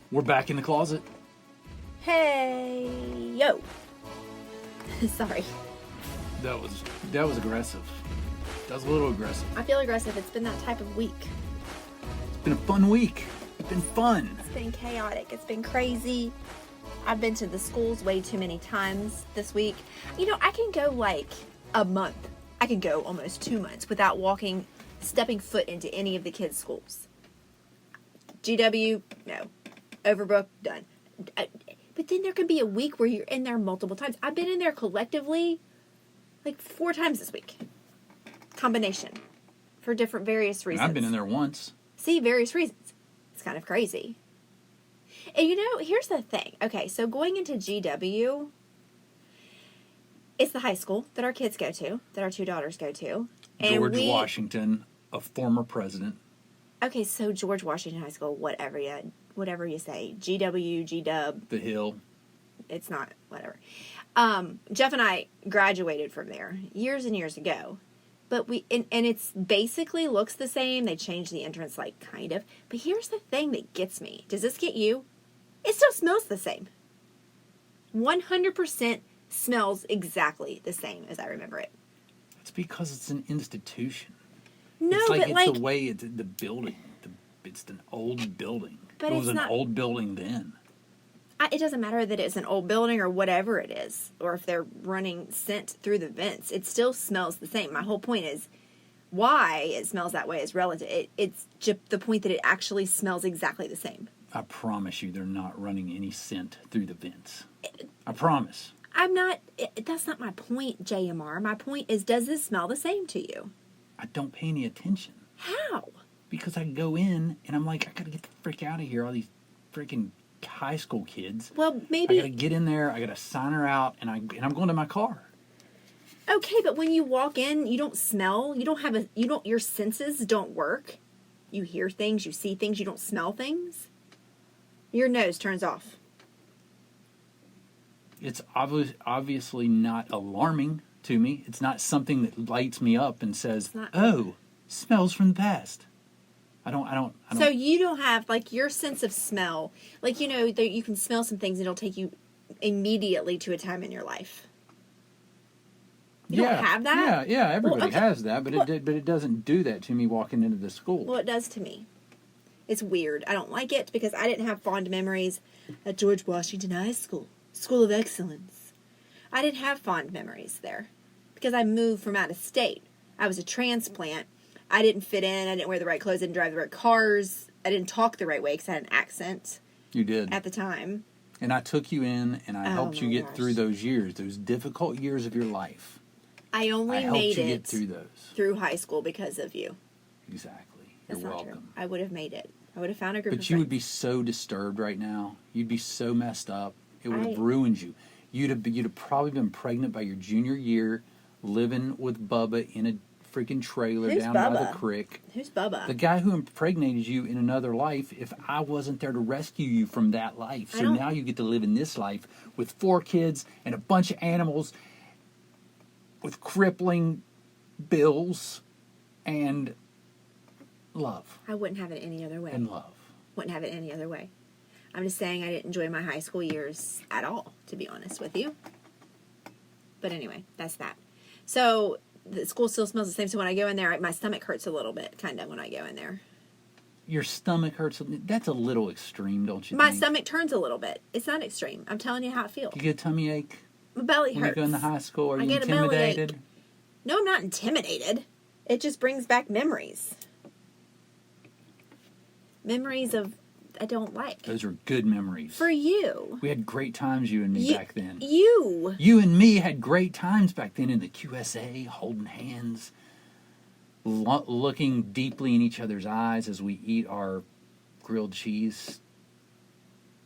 We're back in the closet. Hey, yo. Sorry. That was aggressive. That was a little aggressive. I feel aggressive. It's been that type of week. It's been a fun week. It's been fun. It's been chaotic. It's been crazy. I've been to the schools way too many times this week. You know, I can go like a month. I can go almost 2 months without stepping foot into any of the kids' schools. GW, no. Overbrook, done. But then there can be a week where you're in there multiple times. I've been in there collectively like 4 times this week. Combination. For various reasons. I've been in there once. See, various reasons. It's kind of crazy. And you know, here's the thing. Okay, so going into GW, it's the high school that our kids go to, that our 2 daughters go to. George Washington, a former president. Okay, so George Washington High School, whatever you say, GW, GW. The Hill. It's not, whatever. Jeff and I graduated from there years and years ago. But and it's basically looks the same. They changed the entrance, like, kind of. But here's the thing that gets me. Does this get you? It still smells the same. 100% smells exactly the same as I remember it. It's because it's an institution. No, it's the way it's the building. It's an old building. But it was an old building then. It doesn't matter that it's an old building or whatever it is, or if they're running scent through the vents. It still smells the same. My whole point is why it smells that way is relative. It's just the point that it actually smells exactly the same. I promise you they're not running any scent through the vents. I promise. That's not my point, JMR. My point is, does this smell the same to you? I don't pay any attention. How? Because I go in and I'm like, I gotta get the frick out of here. All these freaking high school kids. Well, maybe I gotta get in there. I gotta sign her out, and I'm going to my car. Okay, but when you walk in, you don't smell. Your senses don't work. You hear things, you see things, you don't smell things. Your nose turns off. It's obviously not alarming to me. It's not something that lights me up and says, "Oh, smells from the past." I don't. So you don't have, like, your sense of smell. Like, you know, you can smell some things and it'll take you immediately to a time in your life. You don't have that? Yeah. Everybody has that, but it doesn't do that to me walking into the school. Well, it does to me. It's weird. I don't like it because I didn't have fond memories at George Washington High School, School of Excellence. I didn't have fond memories there because I moved from out of state. I was a transplant. I didn't fit in. I didn't wear the right clothes. I didn't drive the right cars. I didn't talk the right way because I had an accent. You did. At the time. And I took you in and I helped you get through those years, those difficult years of your life. I only made it get through those. Through high school because of you. Exactly. That's You're not welcome. true. I would have made it. I would have found a group of But you friends. would be so disturbed right now. You'd be so messed up. It would have ruined you. You'd have probably been pregnant by your junior year, living with Bubba in a freaking trailer down by the creek. Who's Bubba? The guy who impregnated you in another life, if I wasn't there to rescue you from that life. So now you get to live in this life with 4 kids and a bunch of animals with crippling bills and love. I wouldn't have it any other way. And love. Wouldn't have it any other way. I'm just saying I didn't enjoy my high school years at all, to be honest with you. But anyway, that's that. So the school still smells the same. So when I go in there, my stomach hurts a little bit, kind of, when I go in there. Your stomach hurts. That's a little extreme, don't you think? My stomach turns a little bit. It's not extreme. I'm telling you how it feels. You get a tummy ache? My belly hurts. When you go into high school, are you get intimidated? A belly ache. No, I'm not intimidated. It just brings back memories. Memories of I don't like. Those are good memories. For you. We had great times, you and me, back then. You and me had great times back then in the QSA, holding hands, looking deeply in each other's eyes as we eat our grilled cheese.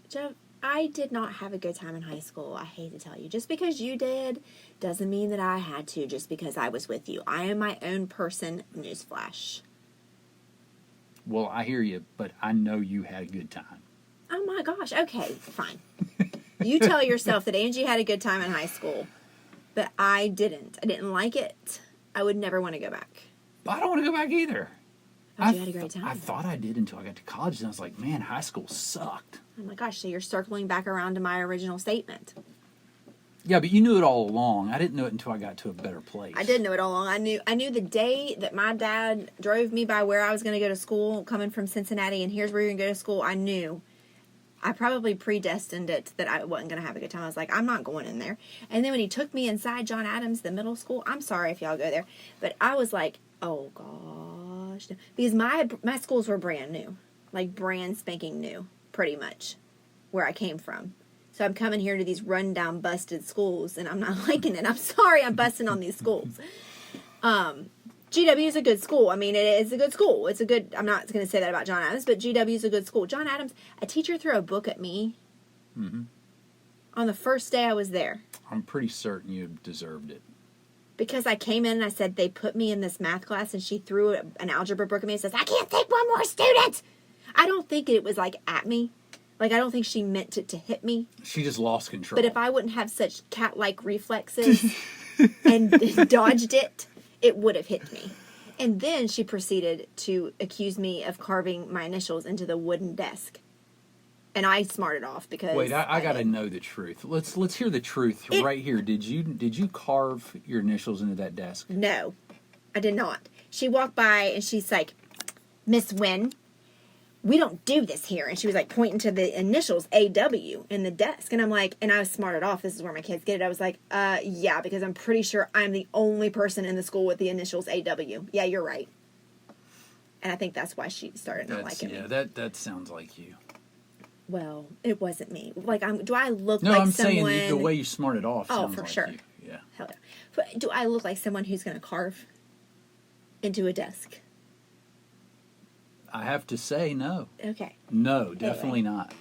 Jeff, I did not have a good time in high school. I hate to tell you. Just because you did doesn't mean that I had to just because I was with you. I am my own person. Newsflash. Well, I hear you, but I know you had a good time. Oh my gosh. Okay, fine. You tell yourself that Angie had a good time in high school, but I didn't. I didn't like it. I would never want to go back. I don't want to go back either. I thought you had a great time. I thought I did until I got to college, and I was like, man, high school sucked. Oh my gosh, so you're circling back around to my original statement. Yeah, but you knew it all along. I didn't know it until I got to a better place. I did know it all along. I knew the day that my dad drove me by where I was going to go to school, coming from Cincinnati, and here's where you're going to go to school. I knew. I probably predestined it that I wasn't going to have a good time. I was like, I'm not going in there. And then when he took me inside John Adams, the middle school, I'm sorry if y'all go there, but I was like, oh gosh. Because my schools were brand new. Like brand spanking new, pretty much, where I came from. So I'm coming here to these rundown, busted schools, and I'm not liking it. I'm sorry I'm busting on these schools. GW is a good school. I mean, it is a good school. It's a good, I'm not going to say that about John Adams, but GW is a good school. John Adams, a teacher threw a book at me on the first day I was there. I'm pretty certain you deserved it. Because I came in and I said, they put me in this math class, and she threw an algebra book at me and says, I can't take one more student. I don't think it was like at me. Like, I don't think she meant it to hit me. She just lost control. But if I wouldn't have such cat-like reflexes and dodged it, it would have hit me. And then she proceeded to accuse me of carving my initials into the wooden desk. And I smarted off because... Wait, I got to know the truth. Let's hear the truth right here. Did you carve your initials into that desk? No, I did not. She walked by and she's like, Miss Wynn, we don't do this here. And she was like pointing to the initials AW in the desk. And I'm like, and I was smarted off. This is where my kids get it. I was like, yeah, because I'm pretty sure I'm the only person in the school with the initials AW. Yeah, you're right. And I think that's why she started not liking me. Yeah, that sounds like you. Well, it wasn't me. Like, do I look no, like I'm someone... saying the way you smarted off sounds for like sure. you. Yeah. Hell yeah. But do I look like someone who's going to carve into a desk? I have to say no. Okay. No, definitely Anyway. not.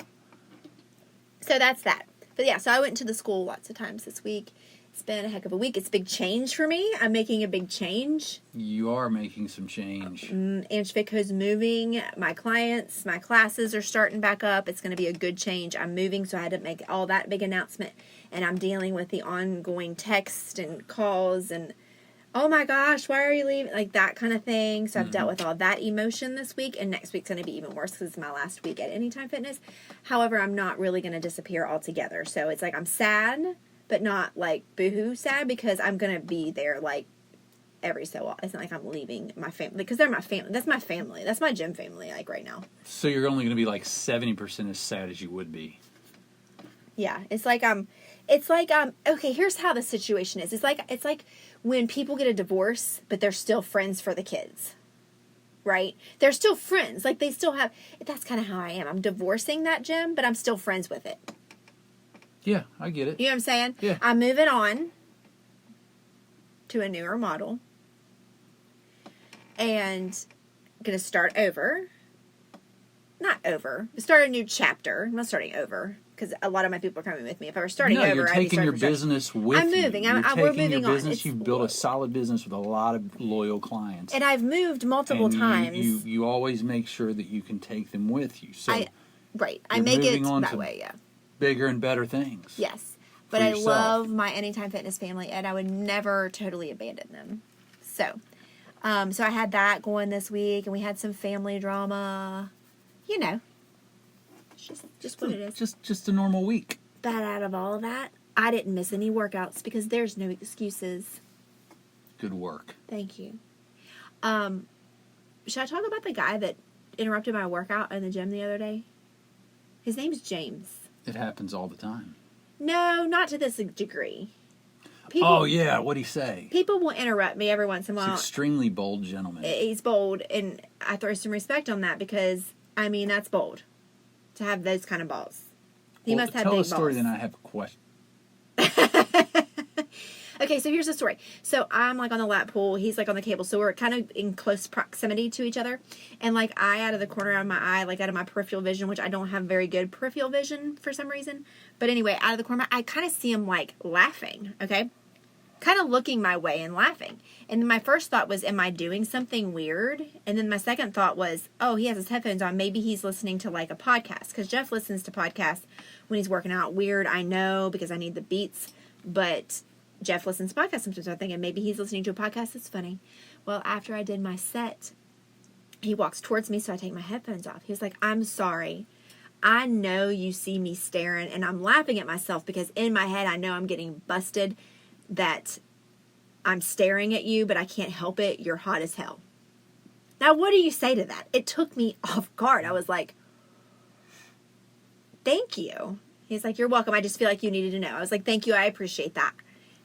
So that's that. But yeah, so I went to the school lots of times this week. It's been a heck of a week. It's a big change for me. I'm making a big change. You are making some change. Aunt Vico's moving. My clients, my classes are starting back up. It's going to be a good change. I'm moving, so I had to make all that big announcement. And I'm dealing with the ongoing text and calls and, oh my gosh, why are you leaving? Like that kind of thing. So I've dealt with all that emotion this week. And next week's going to be even worse because it's my last week at Anytime Fitness. However, I'm not really going to disappear altogether. So it's like I'm sad, but not like boohoo sad, because I'm going to be there like every so often. It's not like I'm leaving my family, because they're my family. That's my family. That's my gym family, like right now. So you're only going to be like 70% as sad as you would be. Yeah, it's like okay, here's how the situation is. It's like when people get a divorce, but they're still friends for the kids. Right? They're still friends. Like they still have, that's kind of how I am. I'm divorcing that gym, but I'm still friends with it. Yeah, I get it. You know what I'm saying? Yeah. I'm moving on to a newer model. And I'm going to start over. Not over. Start a new chapter. I'm not starting over, because a lot of my people are coming with me. If I were starting over, you're taking your business with you. I'm moving. We're moving taking your on. business. You've built a solid business with a lot of loyal clients. And I've moved multiple times. You always make sure that you can take them with you. So I make it that way, yeah. Bigger and better things. Yes. But for I yourself. love my Anytime Fitness family, and I would never totally abandon them. So I had that going this week, and we had some family drama. You know. It's just what it is. Just a normal week. But out of all of that, I didn't miss any workouts because there's no excuses. Good work. Thank you. Should I talk about the guy that interrupted my workout in the gym the other day? His name's James. It happens all the time. No, not to this degree. Oh, yeah. What'd he say? People will interrupt me every once in a He's while. an extremely bold gentleman. He's bold, and I throw some respect on that because, I mean, that's bold. To have those kind of balls. He must have big balls. Tell a story, then I have a question. Okay, so here's the story. So I'm like on the lap pool. He's like on the cable. So we're kind of in close proximity to each other. And like out of the corner of my eye, like out of my peripheral vision, which I don't have very good peripheral vision for some reason. But anyway, out of the corner of my eye, I kind of see him like laughing. Okay. Kind of looking my way and laughing. And then my first thought was, am I doing something weird? And then my second thought was, oh, he has his headphones on. Maybe he's listening to like a podcast. Because Jeff listens to podcasts when he's working out. Weird, I know, because I need the beats. But Jeff listens to podcasts sometimes. I'm thinking maybe he's listening to a podcast that's funny. Well, after I did my set, he walks towards me, so I take my headphones off. He was like, I'm sorry. I know you see me staring, and I'm laughing at myself because in my head I know I'm getting busted that I'm staring at you, but I can't help it. You're hot as hell. Now, what do you say to that? It took me off guard. I was like, thank you. He's like, you're welcome. I just feel like you needed to know. I was like, thank you. I appreciate that.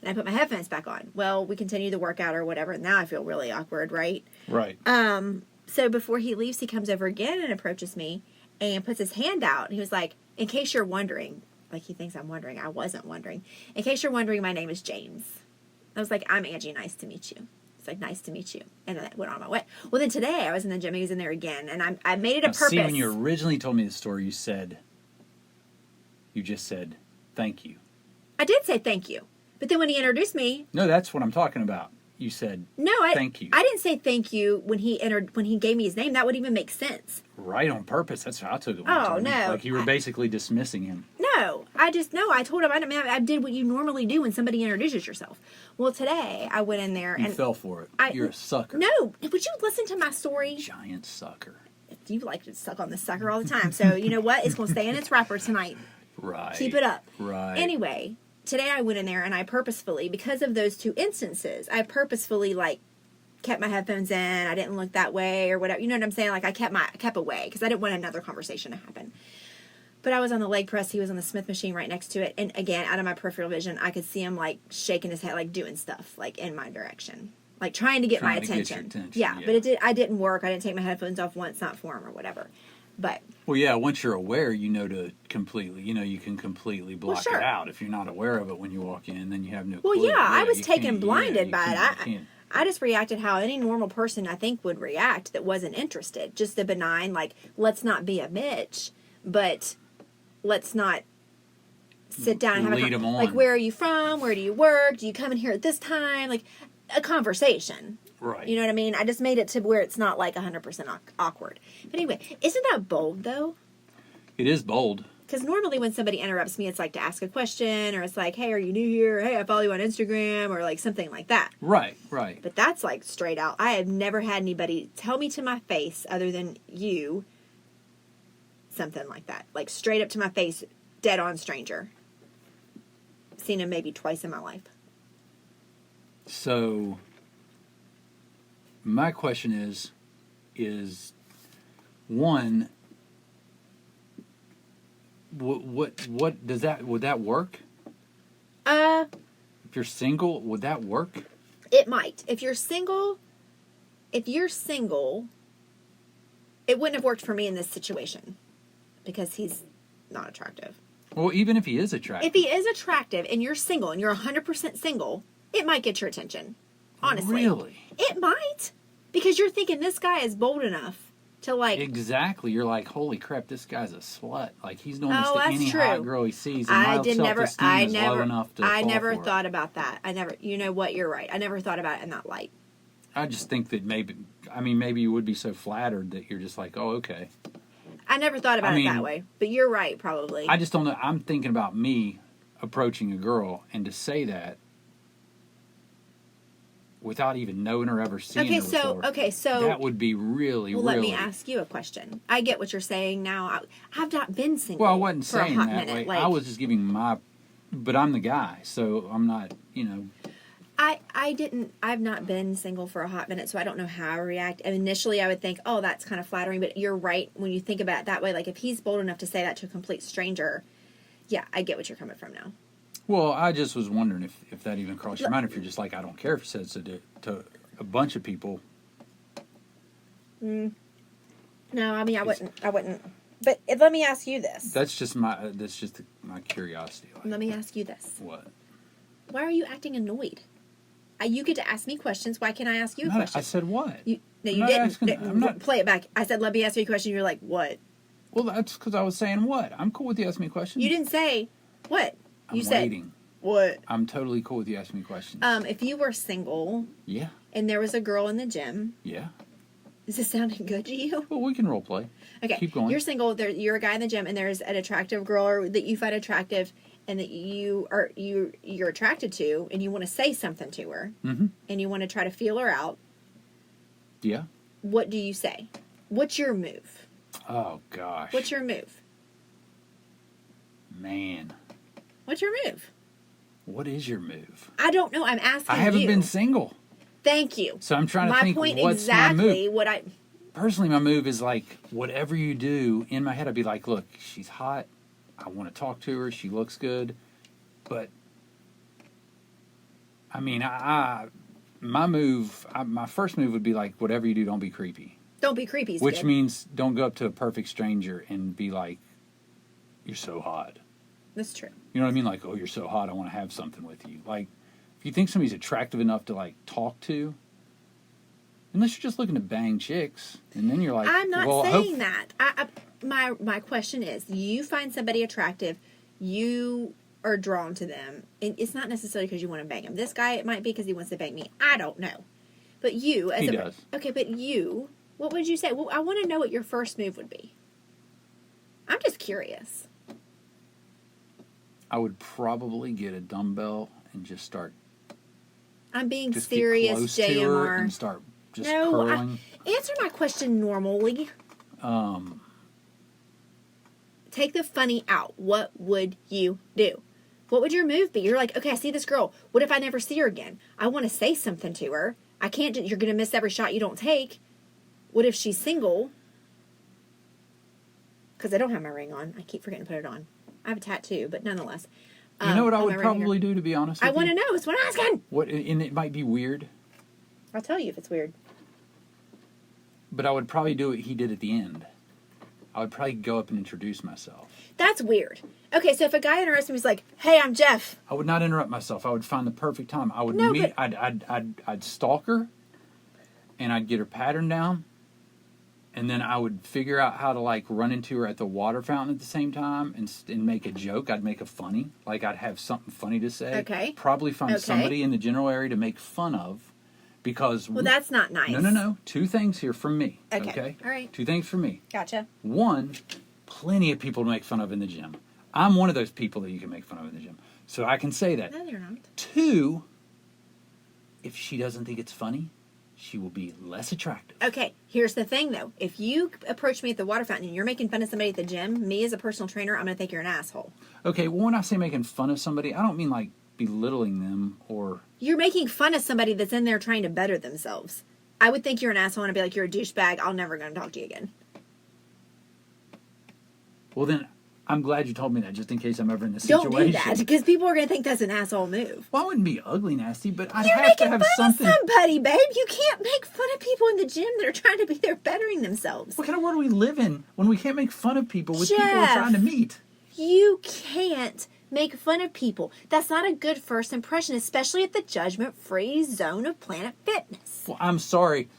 And I put my headphones back on. Well, we continue the workout or whatever. Now I feel really awkward, right? Right. So before he leaves, he comes over again and approaches me and puts his hand out. He was like, in case you're wondering, like he thinks I'm wondering. I wasn't wondering. In case you're wondering, my name is James. I was like, I'm Angie. Nice to meet you. It's like, nice to meet you. And then I went on my way. Well, then today I was in the gym. He was in there again. And I made it a purpose. See, when you originally told me the story, you just said, thank you. I did say thank you. But then when he introduced me. No, that's what I'm talking about. You said, thank you. I didn't say thank you when he gave me his name. That would even make sense. Right, on purpose. That's how I took it. Oh, no. Like you were basically dismissing him. No, I told him, I did what you normally do when somebody introduces yourself. Well, today I went in there and. You fell for it. You're a sucker. No, would you listen to my story? Giant sucker. You like to suck on this sucker all the time. So, you know what? It's going to stay in its wrapper tonight. Right. Keep it up. Right. Anyway, today I went in there and I purposefully, because of those two instances, I purposefully like kept my headphones in. I didn't look that way or whatever. You know what I'm saying? Like I kept away because I didn't want another conversation to happen. But I was on the leg press. He was on the Smith machine right next to it. And again, out of my peripheral vision, I could see him like shaking his head, like doing stuff like in my direction, like trying to get my attention. Yeah, but I didn't work. I didn't take my headphones off once, not for him or whatever. But well, yeah, once you're aware, you can completely block it out. If you're not aware of it when you walk in, then you have no clue. Well, yeah, I was taken blinded by it. I just reacted how any normal person, I think, would react that wasn't interested. Just a benign, like, let's not be a bitch, but let's not sit down and have lead them on. Like, where are you from? Where do you work? Do you come in here at this time? Like, a conversation. Right. You know what I mean? I just made it to where it's not like 100% awkward. But anyway, isn't that bold, though? It is bold. Because normally when somebody interrupts me, it's like to ask a question, or it's like, hey, are you new here? Hey, I follow you on Instagram, or like something like that. Right, right. But that's like straight out. I have never had anybody tell me to my face, other than you, something like that. Like straight up to my face, dead on stranger. Seen him maybe twice in my life. So, my question is one, what does that, would that work? If you're single, would that work? It might. If you're single, it wouldn't have worked for me in this situation because he's not attractive. Well, even if he is attractive. If he is attractive and you're single and you're 100% single, it might get your attention. Honestly. Really? It might. Because you're thinking this guy is bold enough to like... Exactly. You're like, holy crap, this guy's a slut. Like, he's doing this to any true. hot girl he sees. And my self-esteem is low enough to I fall never for thought it. about that. You know what, you're right. I never thought about it in that light. I just think that maybe you would be so flattered that you're just like, oh, okay. I never thought about it that way. But you're right, probably. I just don't know. I'm thinking about me approaching a girl, and to say that without even knowing her, ever seeing her before, so that would be really, let me ask you a question. I get what you're saying now. I've not been single. Well, I wasn't for saying a hot that minute. way. I was just giving but I'm the guy, so I'm not, I've not been single for a hot minute, so I don't know how I react. And initially, I would think, oh, that's kind of flattering, but you're right when you think about it that way. Like, if he's bold enough to say that to a complete stranger, yeah, I get what you're coming from now. Well, I just was wondering if that even crossed your mind, if you're just like, I don't care if he says it to a bunch of people. No, I mean, I wouldn't. But let me ask you this. That's just my curiosity. Let me ask you this. What? Why are you acting annoyed? You get to ask me questions. Why can't I ask you a question? I said what? You didn't. Play it back. I said, let me ask you a question. You're like, what? Well, that's because I was saying what. I'm cool with you asking me questions. You didn't say what. I'm waiting. What? I'm totally cool with you asking me questions. If you were single. Yeah. And there was a girl in the gym. Yeah. Is this sounding good to you? Well, we can role play. Okay. Keep going. You're single. You're a guy in the gym, and there's an attractive girl that you find attractive, and that you're attracted to, and you want to say something to her, and you want to try to feel her out. Yeah. What do you say? What's your move? Oh gosh. What's your move? Man. What's your move? What is your move? I don't know. I'm asking you. I haven't been single. Thank you. So I'm trying to think point what's exactly my move. what I... Personally, my move is like, whatever you do, in my head, I'd be like, look, she's hot. I want to talk to her. She looks good. But, I mean, my first move would be like, whatever you do, don't be creepy. Don't be creepy. Which means don't go up to a perfect stranger and be like, you're so hot. That's true. You know what I mean? Like, oh, you're so hot, I want to have something with you. Like, if you think somebody's attractive enough to, like, talk to, unless you're just looking to bang chicks, and then you're like, I'm not well, saying that. My question is, you find somebody attractive, you are drawn to them, and it's not necessarily because you want to bang him. This guy, it might be because he wants to bang me. I don't know. But you, as he does. Okay, but you, what would you say? Well, I want to know what your first move would be. I'm just curious. I would probably get a dumbbell and just start. I'm being just serious, get close to her JMR. and start just curling. Answer my question normally. Take the funny out. What would you do? What would your move be? You're like, okay, I see this girl. What if I never see her again? I want to say something to her. I can't. You're going to miss every shot you don't take. What if she's single? Because I don't have my ring on. I keep forgetting to put it on. I have a tattoo, but nonetheless. You know what I would probably do, to be honest with you? I want to know. That's what I'm asking. What, and it might be weird. I'll tell you if it's weird. But I would probably do what he did at the end. I would probably go up and introduce myself. That's weird. Okay, so if a guy interrupts me, he's like, "Hey, I'm Jeff." I would not interrupt myself. I would find the perfect time. I would No, but- I'd stalk her, and I'd get her pattern down, and then I would figure out how to like run into her at the water fountain at the same time and make a joke. I'd make a funny, like I'd have something funny to say. Okay. Probably find Okay. somebody in the general area to make fun of, because Well, that's not nice. No. 2 things here from me. Okay. All right. 2 things from me. Gotcha. 1, plenty of people to make fun of in the gym. I'm one of those people that you can make fun of in the gym. So I can say that. No, you're not. 2, if she doesn't think it's funny, she will be less attractive. Okay, here's the thing though. If you approach me at the water fountain and you're making fun of somebody at the gym, me as a personal trainer, I'm going to think you're an asshole. Okay, well, when I say making fun of somebody, I don't mean like belittling them or... You're making fun of somebody that's in there trying to better themselves. I would think you're an asshole and I'd be like, you're a douchebag. I'm never going to talk to you again. Well, then, I'm glad you told me that, just in case I'm ever in this situation. Don't do that, because people are going to think that's an asshole move. Well, I wouldn't be ugly nasty, but I'd You're have to making have fun something... of somebody, babe. You can't make fun of people in the gym that are trying to be there bettering themselves. What kind of world do we live in when we can't make fun of people with people we're Jeff. trying to meet? You can't make fun of people. That's not a good first impression, especially at the judgment-free zone of Planet Fitness. Well, I'm sorry.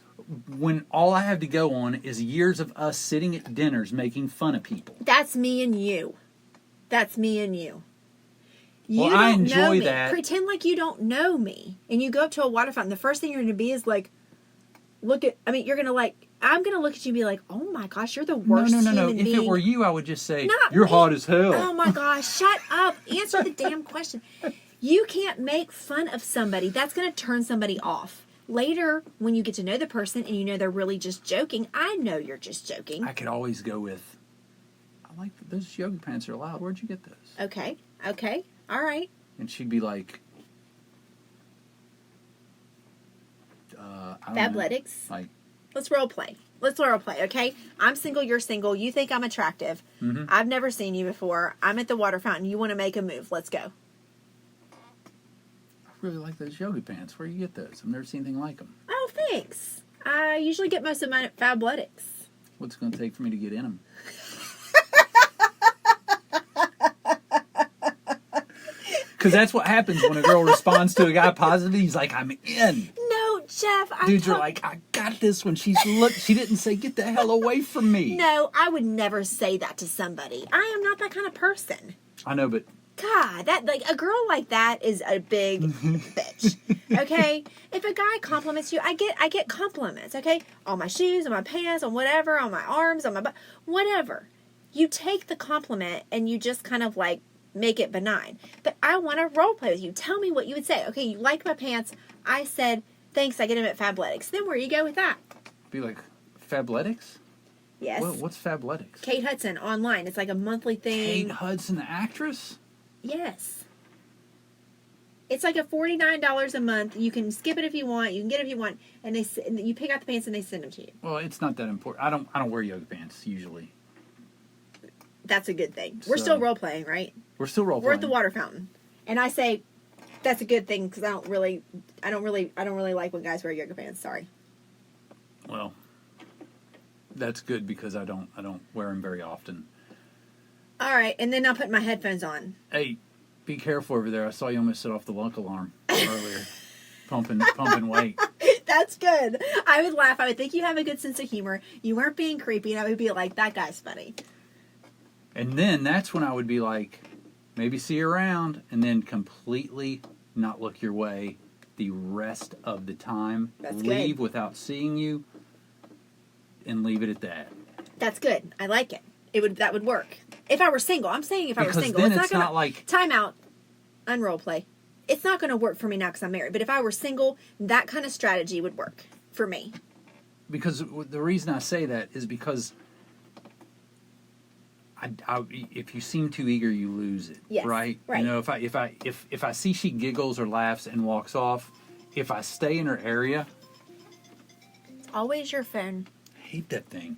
When all I have to go on is years of us sitting at dinners making fun of people. That's me and you. That's me and you. You Well, don't I know enjoy me. that. Pretend like you don't know me. And you go up to a water fountain. The first thing you're going to be is like, you're going to like, I'm going to look at you and be like, oh my gosh, you're the worst No. human If being. it were you, I would just say, Not you're me. hot as hell. Oh my gosh, shut up. Answer the damn question. You can't make fun of somebody. That's going to turn somebody off. Later, when you get to know the person and you know they're really just joking, I know you're just joking. I could always go with, I like those yoga pants are loud. Where'd you get those? Okay, all right. And she'd be like, I don't know. Fabletics. Like, Let's role play, okay? I'm single, you're single. You think I'm attractive. Mhm. I've never seen you before. I'm at the water fountain. You want to make a move. Let's go. I really like those yoga pants. Where do you get those? I've never seen anything like them. Oh, thanks. I usually get most of mine at Fabletics. What's it going to take for me to get in them? Because that's what happens when a girl responds to a guy positive. He's like, I'm in. No, Jeff. Dudes are like, I got this when she didn't say, get the hell away from me. No, I would never say that to somebody. I am not that kind of person. I know, but God, that like a girl like that is a big bitch. Okay? If a guy compliments you, I get compliments, okay? On my shoes, on my pants, on whatever, on my arms, on my butt, whatever. You take the compliment and you just kind of like make it benign. But I want to role play with you. Tell me what you would say. Okay, you like my pants. I said, thanks, I get them at Fabletics. Then where you go with that? be like, Fabletics? Yes. What's Fabletics? Kate Hudson online. It's like a monthly thing. Kate Hudson, the actress? Yes. It's like a $49 a month. You can skip it if you want. You can get it if you want, and you pick out the pants and they send them to you. Well, it's not that important. I don't wear yoga pants usually. That's a good thing. We're still role playing, right? We're still role playing. We're at the water fountain, and I say that's a good thing because I don't really like when guys wear yoga pants. Sorry. Well, that's good because I don't wear them very often. All right, and then I'll put my headphones on. Hey, be careful over there. I saw you almost set off the lunk alarm earlier, pumping weight. That's good. I would laugh. I would think you have a good sense of humor. You weren't being creepy, and I would be like, that guy's funny. And then that's when I would be like, maybe see you around, and then completely not look your way the rest of the time. That's leave good. Without seeing you, and leave it at that. That's good. I like it. That would work. If I were single, I'm saying if I were Because single, then it's it's not not gonna like time out, unrole play. It's not going to work for me now because I'm married. But if I were single, that kind of strategy would work for me. because the reason I say that is because if you seem too eager, you lose it. Yes, right. right. You know, if I see she giggles or laughs and walks off, if I stay in her area, It's always your phone. I hate that thing.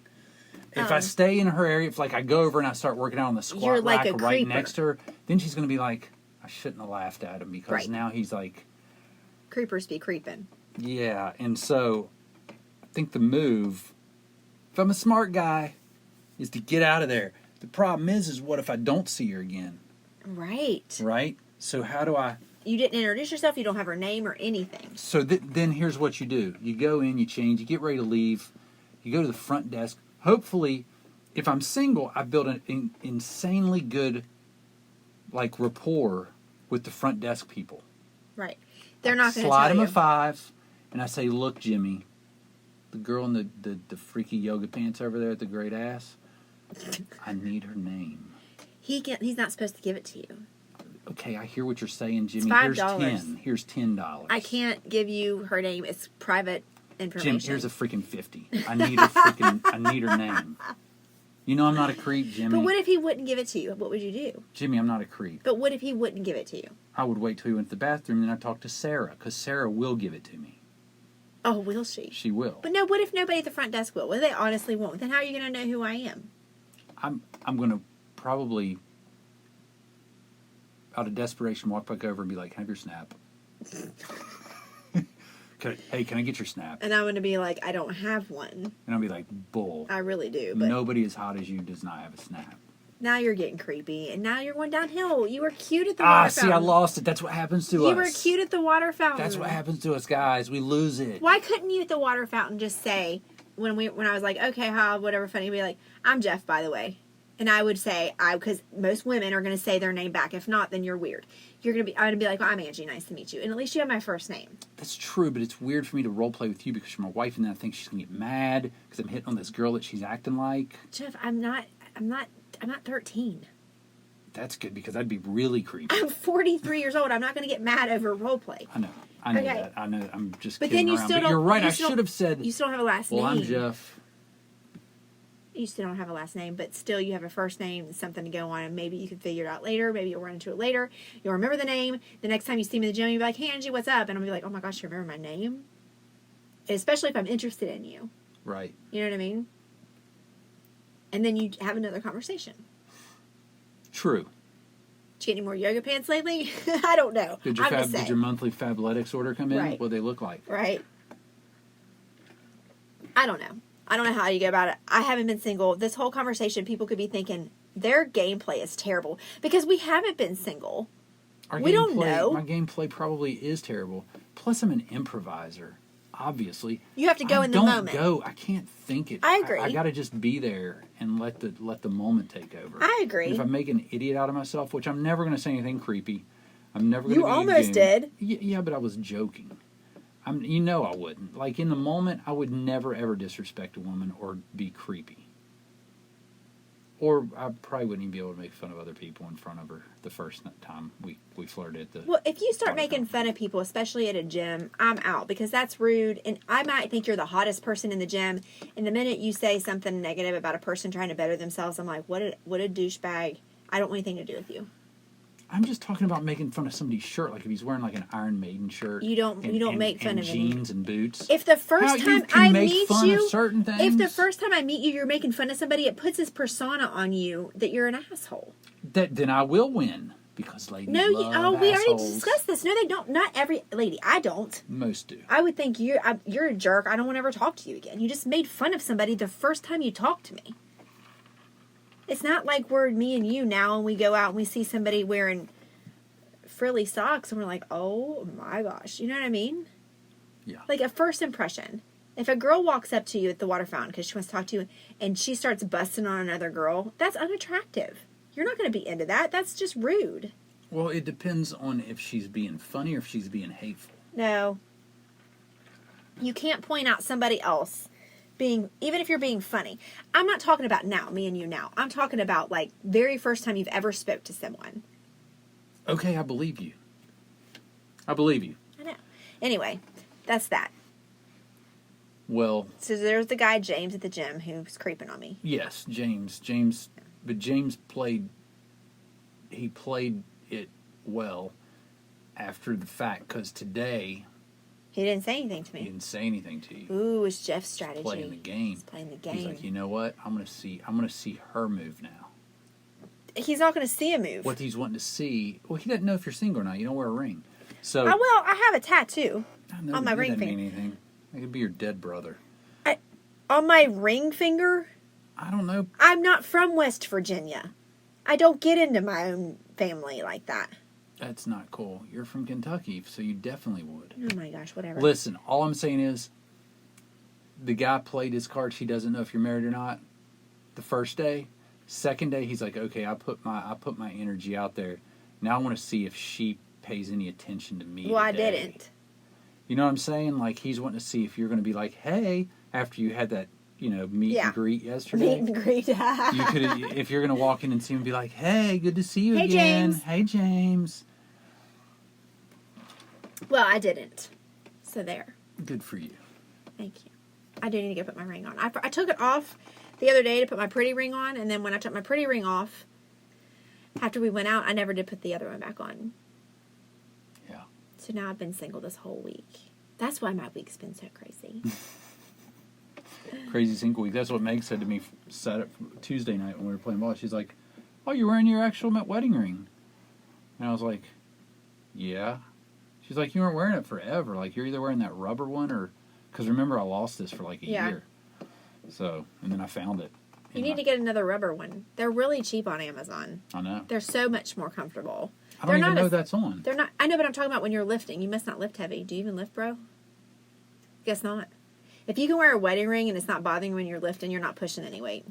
If I stay in her area, if like I go over and I start working out on the squat You're like rack a right creeper. next to her, then she's going to be like, I shouldn't have laughed at him because Right. now he's like, Creepers be creeping. yeah. And so I think the move, if I'm a smart guy, is to get out of there. The problem is what if I don't see her again? Right. Right? So how do I... You didn't introduce yourself. You don't have her name or anything. So then here's what you do. You go in, you change, you get ready to leave. You go to the front desk. Hopefully, if I'm single, I've built an insanely good like rapport with the front desk people. Right. They're not going to slide tell them you. a 5, and I say, look, Jimmy, the girl in the freaky yoga pants over there at the great ass, I need her name. He's not supposed to give it to you. Okay, I hear what you're saying, Jimmy. It's Here's $5. 10. Here's $10. I can't give you her name. It's private information. Jim, here's a freaking 50. I need her name. You know I'm not a creep, Jimmy. But what if he wouldn't give it to you? What would you do? Jimmy, I'm not a creep. But what if he wouldn't give it to you? I would wait till he went to the bathroom, and then I'd talk to Sarah, because Sarah will give it to me. Oh, will she? She will. But no, what if nobody at the front desk will? What if they honestly won't? Then how are you going to know who I am? I'm going to probably, out of desperation, walk back over and be like, can I have your snap? Hey, can I get your snap? And I'm going to be like, I don't have one. And I'll be like, bull. I really do. But Nobody as hot as you does not have a snap. now you're getting creepy. And now you're going downhill. You were cute at the water See, fountain. I lost it. That's what happens to us. You were cute at the water fountain. That's what happens to us, guys. We lose it. Why couldn't you at the water fountain just say, when I was like, okay, whatever, funny, be like, I'm Jeff, by the way. And I would say, because most women are going to say their name back. If not, then you're weird. I'm going to be like, well, I'm Angie, nice to meet you. And at least you have my first name. That's true, but it's weird for me to role play with you because you're my wife, and then I think she's gonna get mad because I'm hitting on this girl that she's acting like. Jeff, I'm not 13. That's good because I'd be really creepy. I'm 43 years old. I'm not going to get mad over role play. I know Okay. that. I know. I'm just But kidding then you around. still But don't. you're right. you I still- should have said. You still don't have a last name. Well, I'm Jeff. You still don't have a last name, but still you have a first name and something to go on, and maybe you can figure it out later. Maybe you'll run into it later. You'll remember the name. The next time you see me in the gym, you'll be like, hey, Angie, what's up? And I'll be like, oh my gosh, you remember my name? Especially if I'm interested in you. Right. You know what I mean? And then you have another conversation. True. Did you get any more yoga pants lately? I don't know. Did I'm just your saying. monthly Fabletics order come in? Right. What do they look like? Right. I don't know. I don't know how you go about it. I haven't been single. This whole conversation, people could be thinking their gameplay is terrible because we haven't been single. We don't know. My gameplay probably is terrible. Plus, I'm an improviser. Obviously, You have to go in the moment. I can't think it. I agree. I got to just be there and let the moment take over. I agree. And if I make an idiot out of myself, which I'm never going to say anything creepy, I'm never going to. You almost did. Yeah, but I was joking. I wouldn't. Like in the moment, I would never ever disrespect a woman or be creepy. Or I probably wouldn't even be able to make fun of other people in front of her the first time we flirted at the... Well, if you start water making fountain. fun of people, especially at a gym, I'm out because that's rude. And I might think you're the hottest person in the gym. And the minute you say something negative about a person trying to better themselves, I'm like, what a douchebag. I don't want anything to do with you. I'm just talking about making fun of somebody's shirt, like if he's wearing like an Iron Maiden shirt. You don't make fun and of jeans and boots. If the How first you time can I make meet fun you, of certain things. if the first time I meet you, you're making fun of somebody, it puts this persona on you that you're an asshole. Then I will win because ladies No, love we already assholes. discussed this. No, they don't. Not every lady. I don't. Most do. I would think you're a jerk. I don't want to ever talk to you again. You just made fun of somebody the first time you talked to me. It's not like we're me and you now and we go out and we see somebody wearing frilly socks and we're like, oh my gosh. You know what I mean? Yeah. Like a first impression. If a girl walks up to you at the water fountain because she wants to talk to you and she starts busting on another girl, that's unattractive. You're not going to be into that. That's just rude. Well, it depends on if she's being funny or if she's being hateful. No. You can't point out somebody else being, even if you're being funny. I'm not talking about now, me and you now. I'm talking about like very first time you've ever spoke to someone. Okay, I believe you. I believe you. I know. Anyway, that's that. Well, So there's the guy, James, at the gym who's creeping on me. yes, James, but James played it well after the fact because today He didn't say anything to he me. didn't say anything to you. Ooh, it's Jeff's strategy. Playing the game. He's playing the game. He's like, you know what? I'm gonna see her move now. He's not going to see a move. What he's wanting to see. Well, he doesn't know if you're single or not. You don't wear a ring, so Oh, well, I have a tattoo I know, on but my that ring doesn't finger. mean anything. It could be your dead brother. On my ring finger? I don't know. I'm not from West Virginia. I don't get into my own family like that. That's not cool. You're from Kentucky, so you definitely would. Oh my gosh, whatever. Listen, all I'm saying is the guy played his cards. He doesn't know if you're married or not. The first day, second day, he's like, okay, I put my energy out there. Now I want to see if she pays any attention to me. Well, I today. didn't. You know what I'm saying? Like he's wanting to see if you're going to be like, hey, after you had that, meet Yeah. and greet yesterday. Meet and greet. You could, if you're going to walk in and see him, be like, hey, good to see you Hey, again. James. Hey, James. Well, I didn't. So there. Good for you. Thank you. I do need to go put my ring on. I took it off the other day to put my pretty ring on, and then when I took my pretty ring off, after we went out, I never did put the other one back on. Yeah. So now I've been single this whole week. That's why my week's been so crazy. Crazy single week. That's what Meg said to me Tuesday night when we were playing ball. She's like, oh, you're wearing your actual wedding ring. And I was like, yeah. She's like, you weren't wearing it forever. Like, you're either wearing that rubber one or... Because remember, I lost this for like a year. So, and then I found it. You need to get another rubber one. They're really cheap on Amazon. I know. They're so much more comfortable. I don't even know that's on. They're not. I know, but I'm talking about when you're lifting. You must not lift heavy. Do you even lift, bro? Guess not. If you can wear a wedding ring and it's not bothering you when you're lifting, you're not pushing any weight.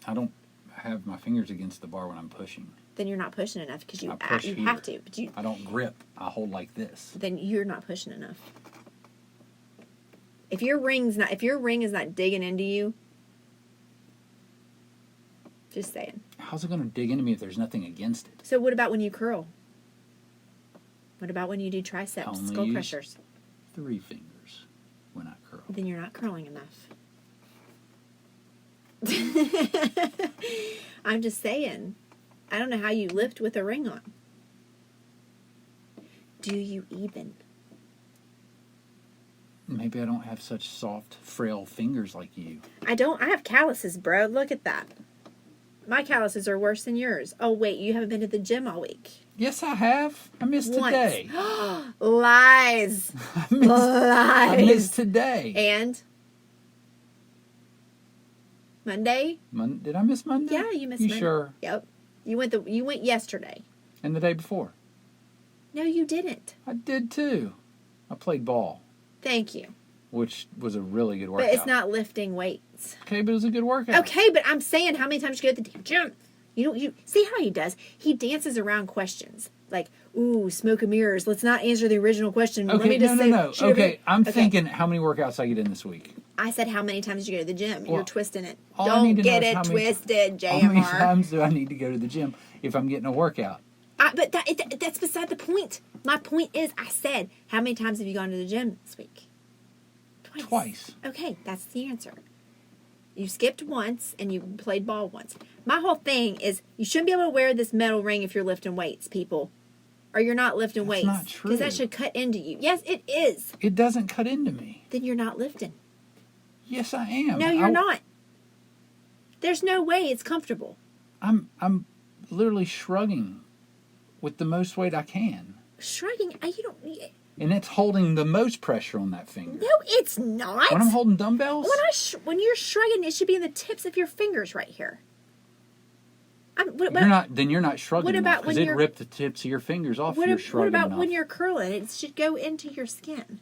I don't have my fingers against the bar when I'm pushing. Then you're not pushing enough because you I push you here. have to. But I don't grip. I hold like this. then you're not pushing enough. If your ring is not digging into you, just saying. How's it going to dig into me if there's nothing against it? So what about when you curl? What about when you do triceps, Only skull use- crushers? 3 fingers when I curl. Then you're not curling enough. I'm just saying. I don't know how you lift with a ring on. Do you even? Maybe I don't have such soft, frail fingers like you. I don't. I have calluses, bro. Look at that. My calluses are worse than yours. Oh, wait. You haven't been to the gym all week. Yes, I have. I missed Once. today. Lies. I missed today. And? Monday? Did I miss Monday? Yeah, you missed You Monday. sure? Yep. You went yesterday. And the day before? No, you didn't. I did too. I played ball, Thank you. which was a really good workout. But it's not lifting weights. Okay, but it was a good workout. Okay, but I'm saying how many times you go to the damn gym? You see how he does? He dances around questions. Like, ooh, smoke and mirrors. Let's not answer the original question. Let Okay, me just no. say, shoot Okay, over- I'm thinking how many workouts I get in this week. I said, how many times did you go to the gym? Well, You're twisting it. all I need Don't to know get is it how many twisted, How many JMR. times do I need to go to the gym if I'm getting a workout? But that's beside the point. My point is, I said, how many times have you gone to the gym this week? Twice. Okay, that's the answer. You skipped once and you played ball once. My whole thing is you shouldn't be able to wear this metal ring if you're lifting weights, people. Or you're not lifting weights. That's not true. Because that should cut into you. Yes, it is. It doesn't cut into me. Then you're not lifting. Yes, I am. No, you're not. There's no way it's comfortable. I'm literally shrugging with the most weight I can. Shrugging, you don't. And it's holding the most pressure on that finger. No, it's not. When I'm holding dumbbells? When you're shrugging, it should be in the tips of your fingers right here. You're not shrugging what about because when it you're- ripped the tips of your fingers off. What You're shrugging about enough. when you're curling? It should go into your skin.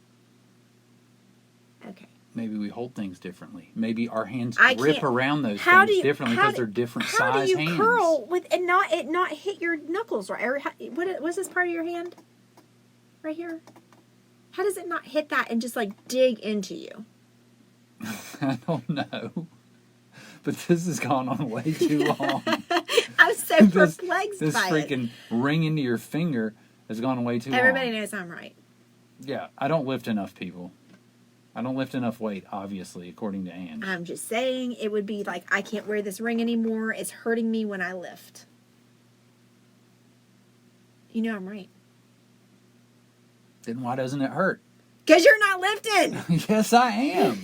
Okay. Maybe we hold things differently. Maybe our hands I grip can't- around those How things do you- differently how because do- they're different How size do you hands. curl with and not hit your knuckles right? Or what's this part of your hand? Right here. How does it not hit that and just like dig into you? I don't know. But this has gone on way too long. I'm so this perplexed this by freaking it. ring into your finger has gone way too Everybody long. knows I'm right. Yeah, I don't lift enough, people. I don't lift enough weight, obviously, according to Ange. I'm just saying it would be like I can't wear this ring anymore. It's hurting me when I lift. You know I'm right. Then why doesn't it hurt? Because you're not lifting. Yes, I am.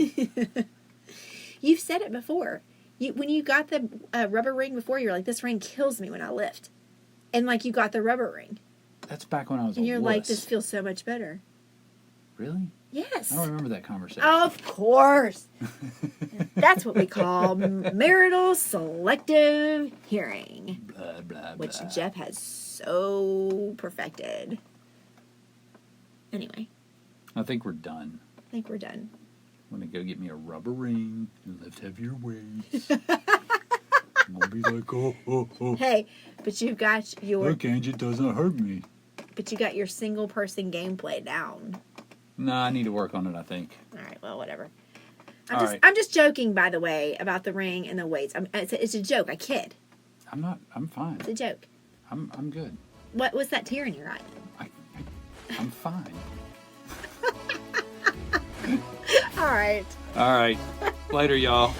You've said it before. When you got the rubber ring before, you're like, this ring kills me when I lift. And like you got the rubber ring. That's back when I was And a you're wuss. like, this feels so much better. Really? Yes. I don't remember that conversation. Of course. That's what we call marital selective hearing. Blah, blah, Which blah. Jeff has so perfected. Anyway, I think we're done. I think we're done. I'm going to go get me a rubber ring and lift heavier weights. I'm going to be like, oh. Hey, but you've got your Look, Angie, it doesn't hurt me. but you got your single person gameplay down. No, I need to work on it, I think. All right, well, whatever. All right. I'm just joking, by the way, about the ring and the weights. It's a joke. I kid. I'm fine. It's a joke. I'm good. What was that tear in your eye? I'm fine. All right. All right. Later, y'all.